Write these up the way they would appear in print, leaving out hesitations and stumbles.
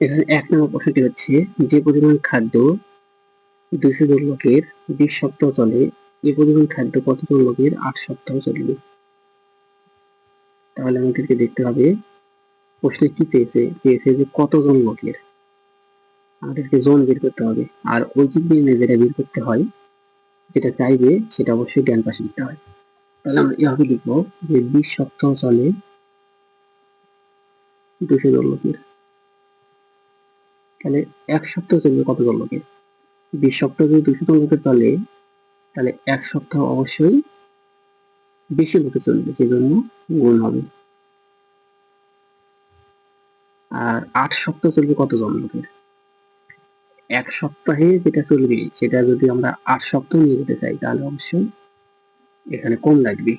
এখানে ১ নম্বর প্রশ্নটি হচ্ছে, যে পরিমাণ খাদ্য ২০০ জন লোকের ২০ সপ্তাহ চলে, এ পরিমাণ খাদ্য কতজন লোকের ৮ সপ্তাহ চলবে? তাহলে আমাদেরকে দেখতে হবে প্রশ্নে কি চেয়েছে যে কতজন লোকের, আমাদেরকে জন বের করতে হবে। আর ঐকিক নিয়মে যেটা বের করতে হয়, যেটা চাইবে সেটা অবশ্যই ডান পাশে লিখতে হয়। তাহলে আমরা এভাবে লিখবো যে ২০ সপ্তাহ চলে ২০০ জন লোকের। তাহলে ১ সপ্তাহ চলবে কতজন লোকের? ২০ সপ্তাহ যদি ২০০ জন লোকের চলে, তাহলে ১ সপ্তাহ অবশ্যই বেশি লোকের চলবে, সেজন্য গুণ হবে। আর ৮ সপ্তাহ চলবে কতজন লোকের? ১ সপ্তাহে যেটা চলবে সেটা যদি আমরা ৮ সপ্তাহ নিয়ে যেতে চাই, তাহলে অবশ্যই এখানে কম লাগবে,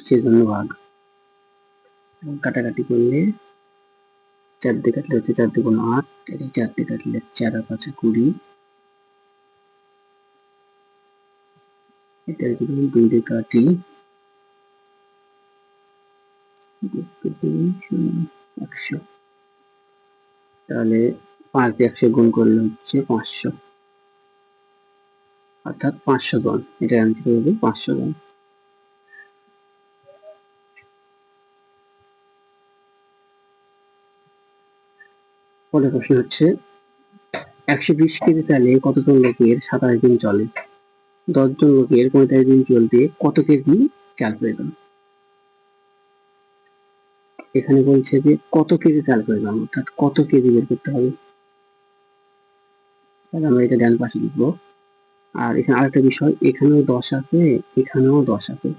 সেজন্য ভাগ। কাটাকাটি করলে ৪ দিয়ে কাটলে হচ্ছে ৪ দুগুণ ৮, ৪ দিয়ে কাটলে ৪ আর ৫ ২০, এটা যদি ২ দিয়ে কাটি ১০০, তাহলে ৫ দিয়ে ১০০ গুণ করলে হচ্ছে ৫০০, অর্থাৎ ৫০০ জন। এটা অ্যান্সার হবে ৫০০ জন। পরের প্রশ্ন হচ্ছে, ১২০ কেজি চালে কতজন লোকের ২৭ দিন চলে? ১০ জন লোকের ৪৫ দিন চলতে কত কেজি চাল প্রয়োজন? এখানে বলছে যে কত কেজি চাল প্রয়োজন, অর্থাৎ কত কেজি বের করতে হবে। তাহলে আমরা এটা ডান পাশে লিখবো। আর এখানে আরেকটা বিষয়, এখানেও ১০ আছে, এখানেও ১০ আছে।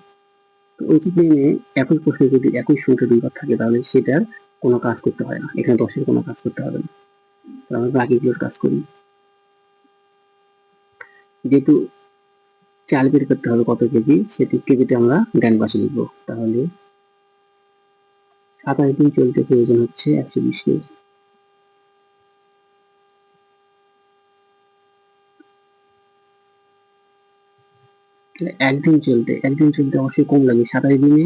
ঐকিক নিয়মে একই প্রশ্নে যদি একই সংখ্যা দুইবার থাকে, তাহলে সেটার কোনো কাজ করতে হয় না। এখানে ১০ এর কোনো কাজ করতে হবে না। তাহলে আমরা বাকিগুলোর কাজ করি। যেহেতু চাল বের করতে হবে কত কেজি, সেটি কেজিটা আমরা ডান পাশে লিখবো। তাহলে ২৭ দিন চলতে প্রয়োজন হচ্ছে ১২০ কেজি। একদিন চলতে অবশ্যই কম লাগবে। ২৭ দিনে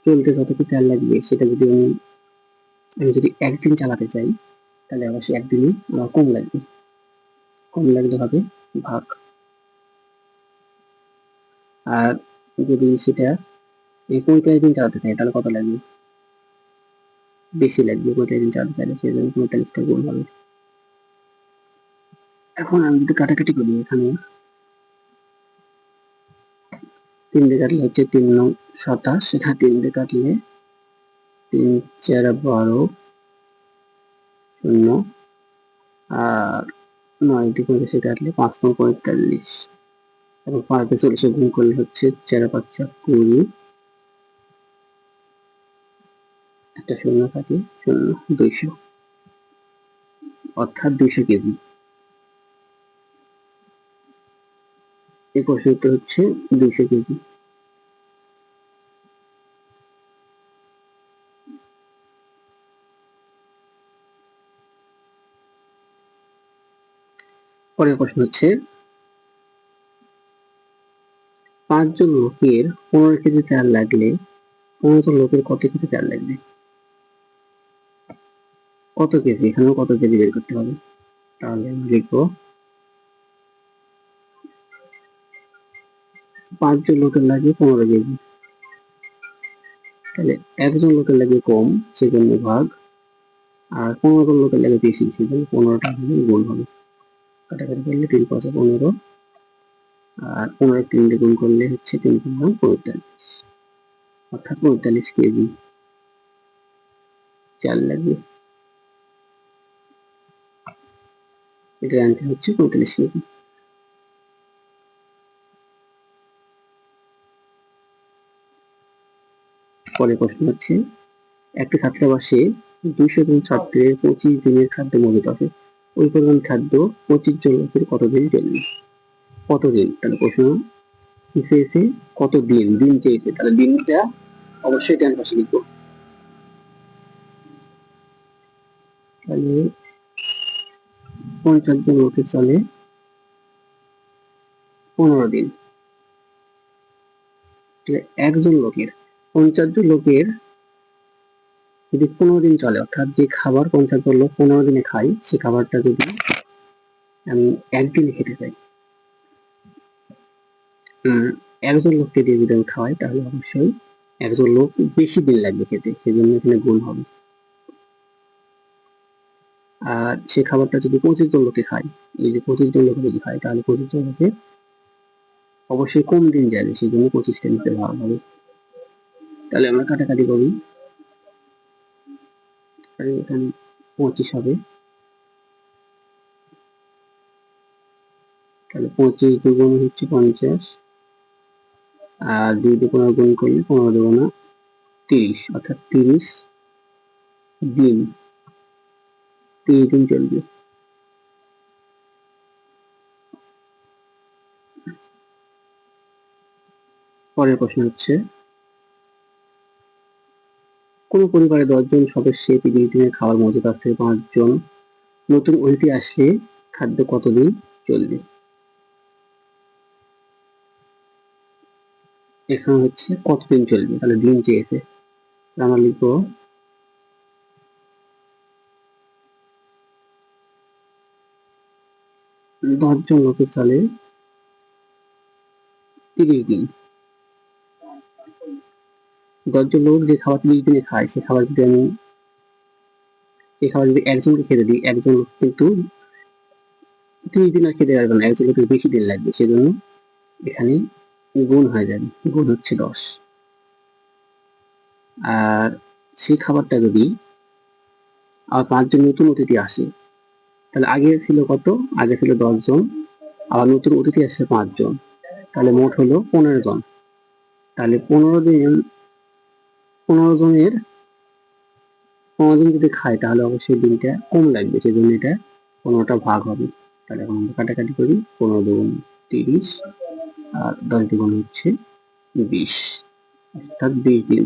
চলতে যতটুকু চাল লাগবে, সেটা যদি আমি যদি একদিন চালাতে চাই, তাহলে অবশ্যই একদিনই আমার কম লাগবে। কম লাগলে হবে ভাগ। আর যদি সেটা ৪৫ দিন চালাতে চাই, তাহলে কত লাগবে? বেশি লাগবে ৪৫ দিন চালাতে চাইলে, সেজন্য ৪৫টা গুণ হবে। এখন আমি যদি কাটাকাটি করি, এখানে ৩ দিয়ে কাটলে হচ্ছে ৩ নং ২৭, এখানে ৩ দিয়ে কাটলে ৩ ৪ ১২, ০, আর ৯ দিয়ে করে সে কাটলে ৫ নং ৪৫, এবং ৫ দিয়ে ৪০ গুণ করলে হচ্ছে ৪ ৫ ২০, একটা ০ থাকে ০, ২০০, অর্থাৎ ২০০ কেজি। এই প্রশ্নের উত্তর হচ্ছে ২০০ কেজি। পরের প্রশ্ন হচ্ছে, ৫ জন লোকের ১৫ কেজি চাল লাগলে ১৫ জন লোকের কত কেজি চাল লাগবে? কত কেজি, এখানেও কত কেজি বের করতে হবে। তাহলে আমরা লিখবো ৫ জন লোকের লাগে ১৫ কেজি। তাহলে ১ জন লোকের লাগে কম, সেজন্য ভাগ। আর ১৫ জন লোকের লাগে বেশি, সেজন্য ১৫টা হলে গুণ হবে। কাটাকাটি করলে ৩ ৫ ১৫, আর ১৫ ৩ দিয়ে গুণ করলে হচ্ছে ৩ ৫ ৪৫, অর্থাৎ ৪৫ কেজি চাল লাগবে। এটার অ্যান্সার হচ্ছে ৪৫ কেজি। পরের প্রশ্ন হচ্ছে, একটি ছাত্রাবাসে ২০০ জন ছাত্রের ২৫ দিনের খাদ্য মজুত আছে। ওই পরিমাণ খাদ্য ২৫ জন লোকের কতদিন চলবে? কতদিন? তাহলে প্রশ্ন চেয়েছে কতদিন, দিন চেয়েছে, তাহলে দিনটা অবশ্যই ডান পাশে লিখবো। তাহলে ৫০ জন লোকের চলে ১৫ দিন। তাহলে একজন লোকের ৫০ জন লোকের যদি 15 দিন চলে, অর্থাৎ যে খাবার 50 জন লোক 15 দিনে খায়, সে খাবারটা যদি আমি একদিনে খেতে চাই, একজন লোককে দিয়ে যদি আমি খাওয়াই, তাহলে অবশ্যই একজন লোক বেশি দিন লাগবে খেতে, সেজন্য এখানে গুণ হবে। আর সে খাবারটা যদি 25 জন লোকে খায়, এই যে 25 জন লোক যদি খায়, তাহলে 25 জন লোকে অবশ্যই কম দিন যাবে, সেই জন্য 25টা নিতে ভালো হবে। তাহলে আমরা কাটাকাটি করি, এখানে 25 হবে, তাহলে 25 দুগুণ হচ্ছে 50, আর 2 দিয়ে 15 গুণ করলে 15 দুগুণা 30, অর্থাৎ 30 দিন, 30 দিন চলবে। পরের প্রশ্ন হচ্ছে, কোন পরিবারে 10 জন সদস্যের 30 দিনের খাবার মজুত আছে, 5 জন নতুন অতিথি আসলে খাদ্য কতদিন চলবে? এখানে হচ্ছে কতদিন চলবে, তাহলে দিন চেয়েছে, আমরা লিখবো 10 জন লোকের চলে 30 দিন। 10 জন লোক যে খাবার 30 দিনে খায়, সে খাবার যদি একজনকে খেতে দিই, একজন লোক কিন্তু 30 দিন আর খেতে পারবে না, একজন লোকের বেশি দিন লাগবে, সেজন্য এখানে গুণ হয়ে যাবে, গুণ হচ্ছে 10। আর সেই খাবারটা যদি আবার 5 জন নতুন অতিথি আসে, তাহলে আগে ছিল কত, আগে ছিল 10 জন, আবার নতুন অতিথি আসছে 5 জন, তাহলে মোট হলো 15 জন। তাহলে 15 জনের 15 জন যদি খায়, তাহলে অবশ্যই দিনটা কম লাগবে, সেজন্য এটা 15টা ভাগ হবে। তাহলে এখন আমরা কাটাকাটি করি, 15 দুগুণ 30, আর 10 দুগুণ হচ্ছে 20, অর্থাৎ 20 দিন।